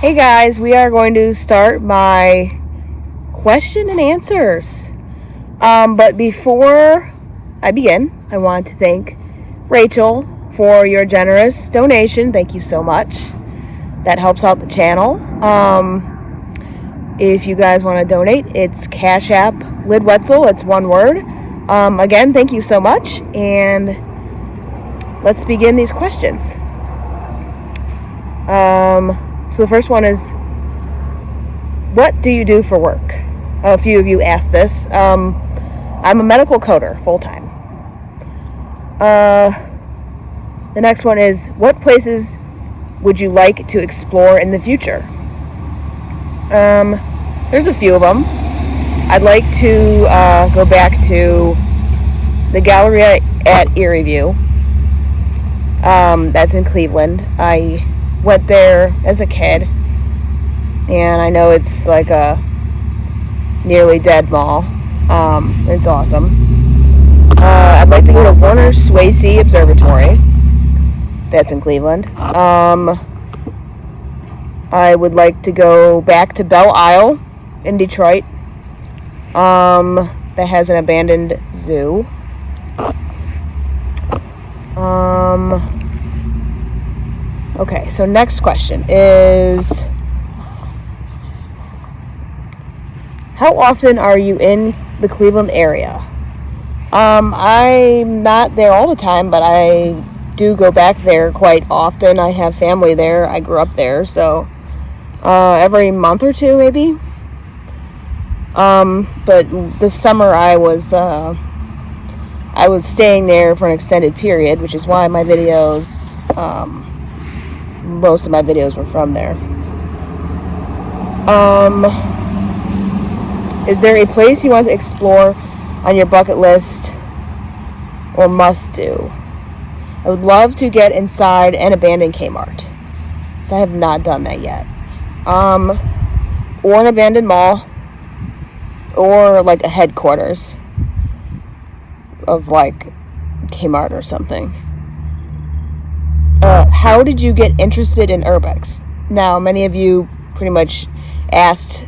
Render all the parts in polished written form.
Hey guys, we are going to start my question and answers. But before I begin, I want to thank Rachel for your generous donation. Thank you so much. That helps out the channel. If you guys want to donate, it's Cash App Lidwetzel. It's one word. Again, thank you so much. And let's begin these questions. So the first one is, what do you do for work? A few of you asked this. I'm a medical coder, full-time. The next one is, what places would you like to explore in the future? There's a few of them. I'd like to go back to the Galleria at Erieview. That's in Cleveland. I went there as a kid, and I know it's like a nearly dead mall. It's awesome. I'd like to go to Warner Swasey Observatory. That's in Cleveland. I would like to go back to Belle Isle in Detroit. That has an abandoned zoo. Okay, so next question is, how often are you in the Cleveland area? I'm not there all the time, but I do go back there quite often. I have family there. I grew up there, so every month or two maybe. But this summer I was staying there for an extended period, which is why my videos, most of my videos were from there. Is there a place you want to explore on your bucket list or must do? I would love to get inside an abandoned Kmart, so I have not done that yet. Or an abandoned mall, or like a headquarters of like Kmart or something. How did you get interested in urbex? Now, many of you pretty much asked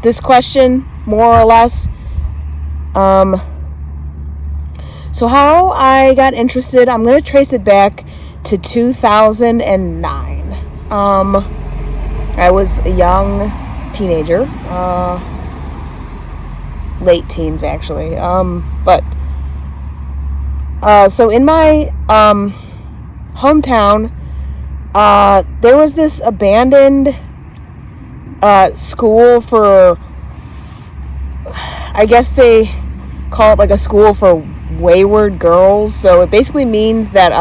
this question, more or less. So how I got interested, I'm going to trace it back to 2009. I was a young teenager, late teens actually. So in my hometown, there was this abandoned school for, I guess they call it like a school for wayward girls. So it basically means that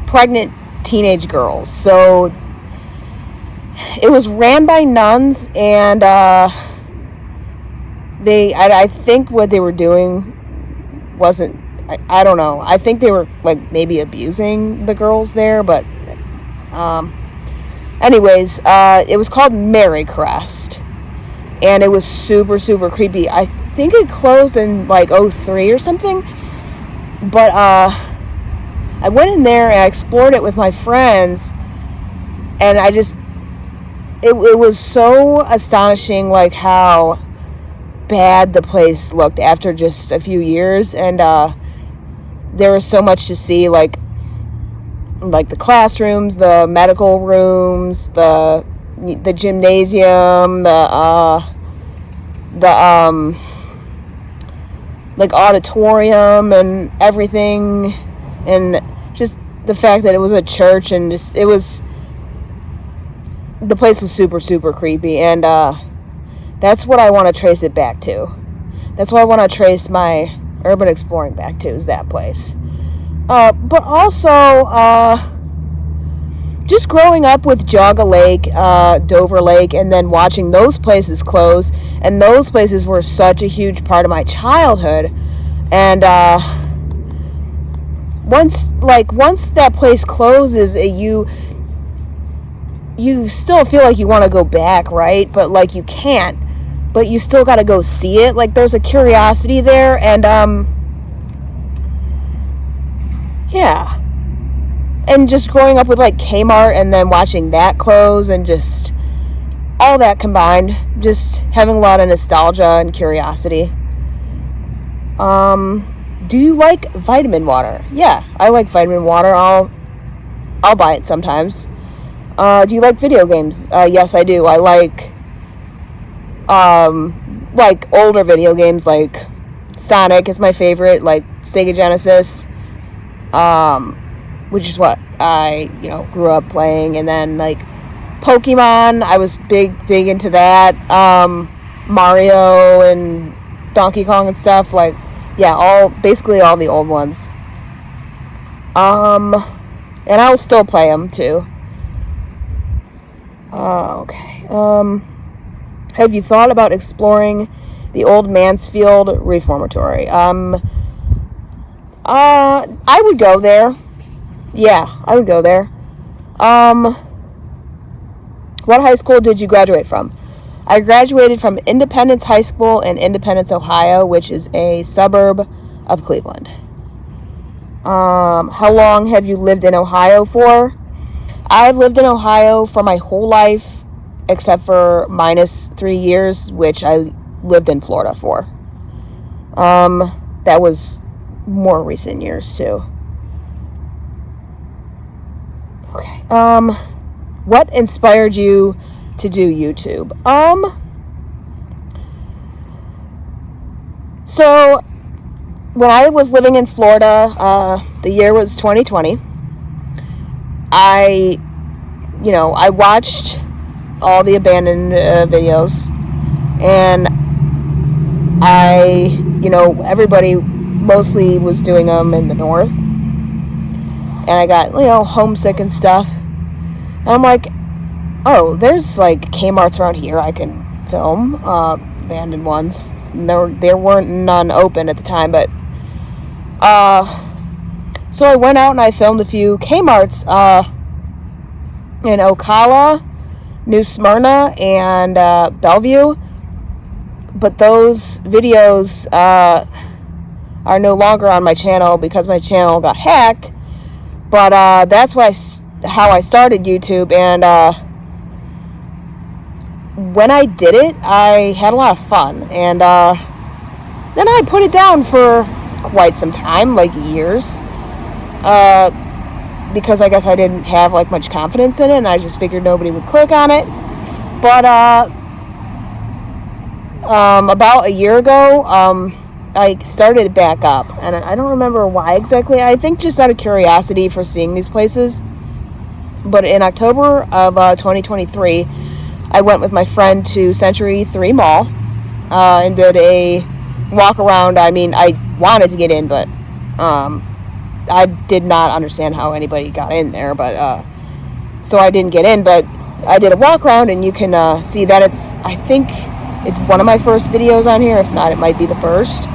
pregnant teenage girls. So it was ran by nuns, and I think what they were doing wasn't, I don't know. I think they were like maybe abusing the girls there, but anyways, it was called Marycrest, and it was super, super creepy. I think it closed in like 2003 or something, but I went in there and I explored it with my friends, and it was so astonishing, like how bad the place looked after just a few years. And there was so much to see, like the classrooms, the medical rooms, the gymnasium, the like auditorium and everything, and just the fact that it was a church, and just the place was super, super creepy. And that's what I want to trace it back to. That's what I want to trace my urban exploring back to, is that place. But also, just growing up with Jogga Lake, Dover Lake, and then watching those places close, and those places were such a huge part of my childhood. And once that place closes, you still feel like you want to go back, right? But like you can't. But you still got to go see it. Like there's a curiosity there, and yeah. And just growing up with like Kmart and then watching that close and just all that combined, just having a lot of nostalgia and curiosity. Do you like vitamin water? Yeah, I like vitamin water. I'll buy it sometimes. Do you like video games? Yes, I do. I like older video games, like Sonic is my favorite, like Sega Genesis, which is what I, grew up playing. And then like Pokemon, I was big into that. Mario and Donkey Kong and stuff, like, yeah, basically all the old ones. And I'll still play them too. Okay. Have you thought about exploring the old Mansfield Reformatory? I would go there. Yeah, I would go there. What high school did you graduate from? I graduated from Independence High School in Independence, Ohio, which is a suburb of Cleveland. How long have you lived in Ohio for? I've lived in Ohio for my whole life, except for minus 3 years, which I lived in Florida for. That was more recent years, too. Okay. What inspired you to do YouTube? So when I was living in Florida, the year was 2020. I watched all the abandoned videos, and everybody mostly was doing them in the north, and I got, homesick and stuff. And I'm like, oh, there's like Kmart's around here I can film, abandoned ones. There weren't none open at the time, but so I went out and I filmed a few Kmart's in Ocala, New Smyrna, and Bellevue. But those videos are no longer on my channel because my channel got hacked. But that's how I started YouTube, and when I did it, I had a lot of fun, and then I put it down for quite some time, like years, because I guess I didn't have like much confidence in it, and I just figured nobody would click on it. But about a year ago, I started it back up, and I don't remember why exactly. I think just out of curiosity for seeing these places. But in October of 2023, I went with my friend to Century 3 Mall and did a walk around. I mean, I wanted to get in, but I did not understand how anybody got in there. But so I didn't get in, but I did a walk around, and you can see that I think it's one of my first videos on here. If not, it might be the first.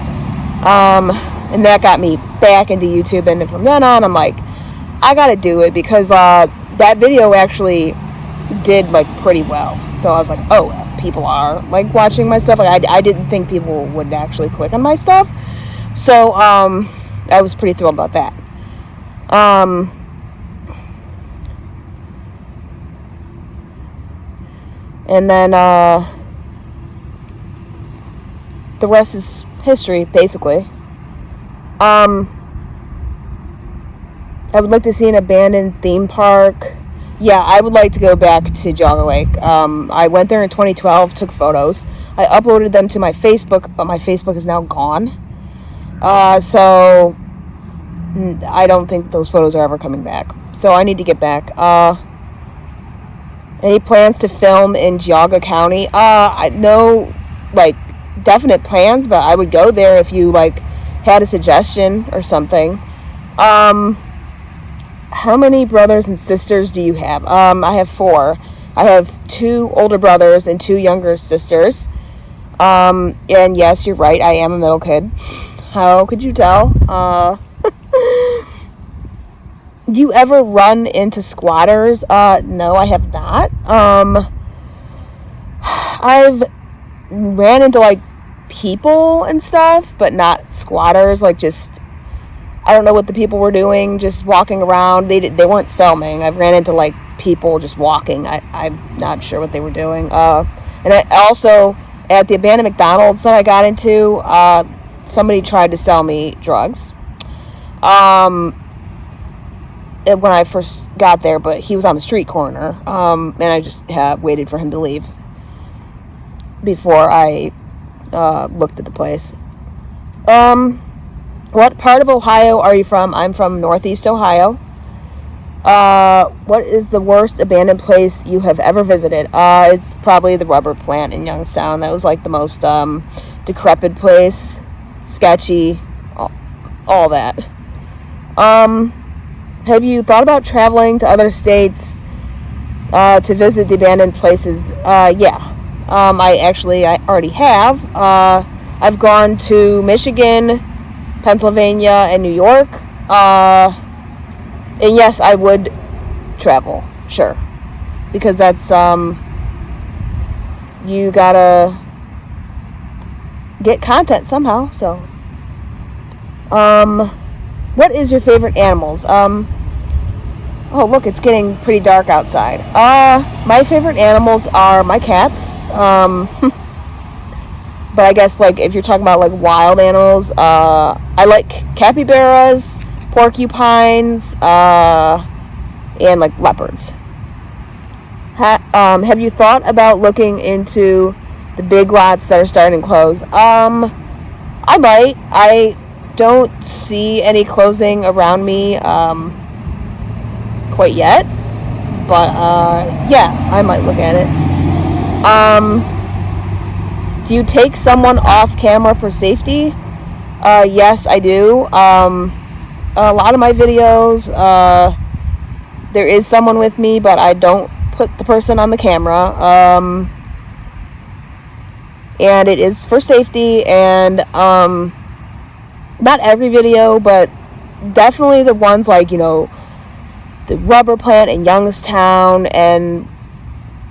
And that got me back into YouTube, and from then on, I'm like, I gotta do it, because that video actually did like pretty well. So I was like, oh, people are like watching my stuff. Like I didn't think people would actually click on my stuff. So I was pretty thrilled about that. And then the rest is history, basically. I would like to see an abandoned theme park. Yeah, I would like to go back to Jogger Lake. I went there in 2012, took photos. I uploaded them to my Facebook, but my Facebook is now gone. So I don't think those photos are ever coming back. So I need to get back. Any plans to film in Geauga County? No, like, definite plans, but I would go there if you, like, had a suggestion or something. How many brothers and sisters do you have? I have 4. I have 2 older brothers and 2 younger sisters. And yes, you're right, I am a middle kid. How could you tell? Do you ever run into squatters? No, I have not. I've ran into, like, people and stuff, but not squatters, like, just I don't know what the people were doing, just walking around. They weren't filming. I've ran into like people just walking. I'm not sure what they were doing. And I also, at the abandoned McDonald's that I got into, somebody tried to sell me drugs. When I first got there, but he was on the street corner. And I just waited for him to leave before I looked at the place. What part of Ohio are you from? I'm from Northeast Ohio. What is the worst abandoned place you have ever visited? It's probably the rubber plant in Youngstown. That was like the most decrepit place, sketchy, all that. Have you thought about traveling to other states to visit the abandoned places? Yeah. I already have. I've gone to Michigan, Pennsylvania, and New York. And yes, I would travel, sure. Because that's, you gotta get content somehow, so. What is your favorite animals? Oh, look, it's getting pretty dark outside. My favorite animals are my cats. But I guess, like, if you're talking about, like, wild animals, I like capybaras, porcupines, and, like, leopards. Have you thought about looking into the big lots that are starting to close? I might. I don't see any closing around me, quite yet. But, yeah, I might look at it. Do you take someone off camera for safety? Yes, I do. A lot of my videos, there is someone with me, but I don't put the person on the camera. And it is for safety, and not every video, but definitely the ones like, you know, the rubber plant in Youngstown and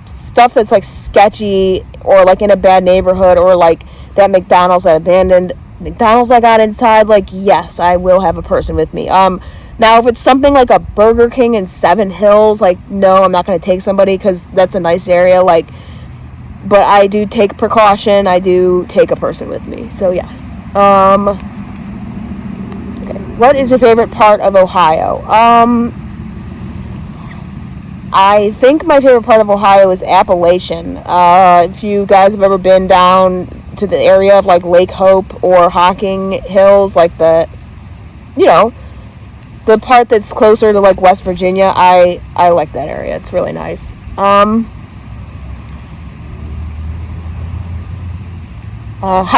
stuff that's like sketchy or like in a bad neighborhood, or like that McDonald's, that abandoned McDonald's I got inside. Like, yes, I will have a person with me. Now if it's something like a Burger King in Seven Hills, like, no, I'm not going to take somebody because that's a nice area. Like, but I do take precaution. I do take a person with me. So yes. Okay. What is your favorite part of Ohio? I think my favorite part of Ohio is Appalachian. If you guys have ever been down to the area of like Lake Hope or Hocking Hills, like the part that's closer to like West Virginia, I like that area. It's really nice. How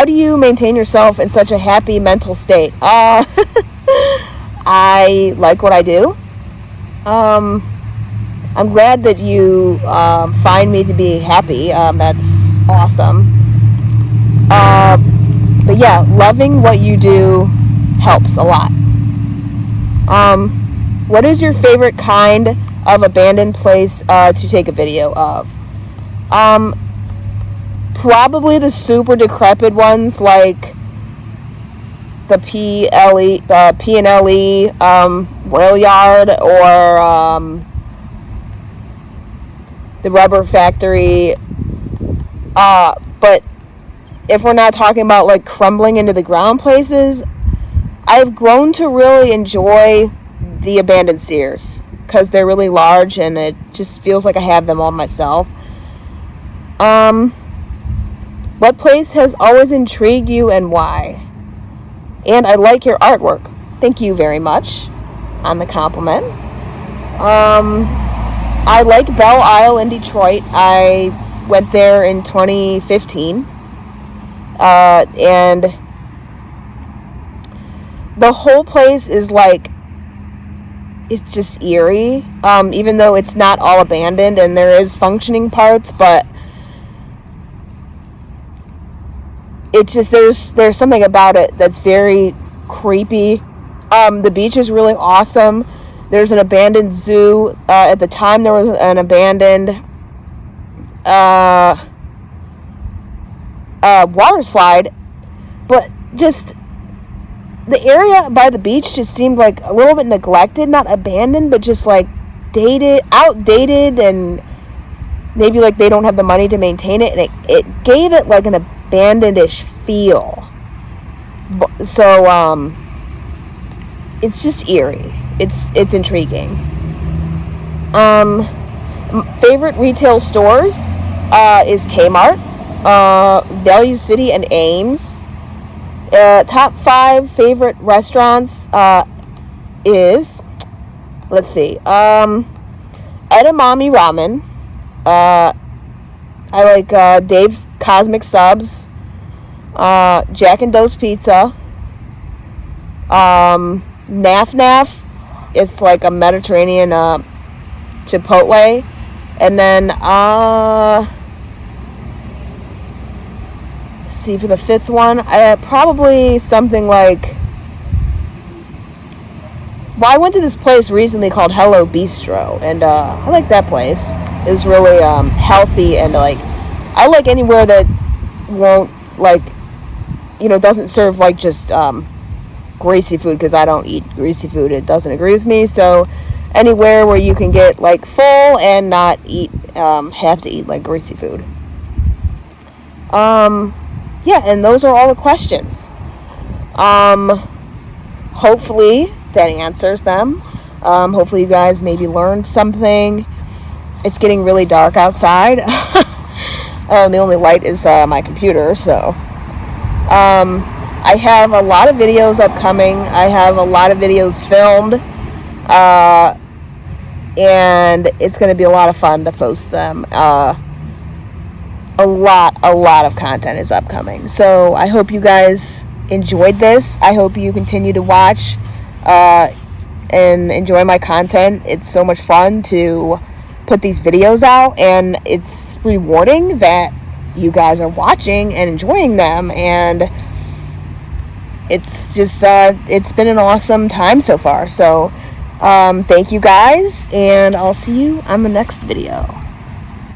do you maintain yourself in such a happy mental state? I like what I do. I'm glad that you find me to be happy. That's awesome. But yeah, loving what you do helps a lot. What is your favorite kind of abandoned place to take a video of? Probably the super decrepit ones, like the P&LE rail yard, or the rubber factory. But if we're not talking about like crumbling into the ground places, I've grown to really enjoy the abandoned Sears because they're really large and it just feels like I have them all myself. What place has always intrigued you and why? And I like your artwork. Thank you very much on the compliment. I like Belle Isle in Detroit. I went there in 2015. And the whole place is like, it's just eerie. Even though it's not all abandoned and there is functioning parts, but it just, there's something about it that's very creepy. The beach is really awesome. There's an abandoned zoo. At the time, there was an abandoned water slide. But just the area by the beach just seemed like a little bit neglected, not abandoned, but just like outdated, and maybe like they don't have the money to maintain it, and it gave it like an abandoned-ish feel. So it's just eerie. It's intriguing. Favorite retail stores is Kmart, Value City, and Ames. Top 5 favorite restaurants is, let's see, Edamame Ramen. I like Dave's Cosmic Subs, Jack and Doe's Pizza, Naf Naf. It's like a Mediterranean Chipotle. And then see, for the 5th one, probably something like, well, I went to this place recently called Hello Bistro, and I like that place. It was really healthy, and like, I like anywhere that won't, like, doesn't serve like just greasy food, because I don't eat greasy food. It doesn't agree with me. So anywhere where you can get like full and not have to eat like greasy food. Yeah, and those are all the questions. Hopefully that answers them. Hopefully you guys maybe learned something. It's getting really dark outside. The only light is my computer, so I have a lot of videos upcoming. I have a lot of videos filmed, and it's going to be a lot of fun to post them. A lot of content is upcoming, so I hope you guys enjoyed this. I hope you continue to watch and enjoy my content. It's so much fun to put these videos out, and it's rewarding that you guys are watching and enjoying them, and it's just it's been an awesome time so far. So thank you guys, and I'll see you on the next video.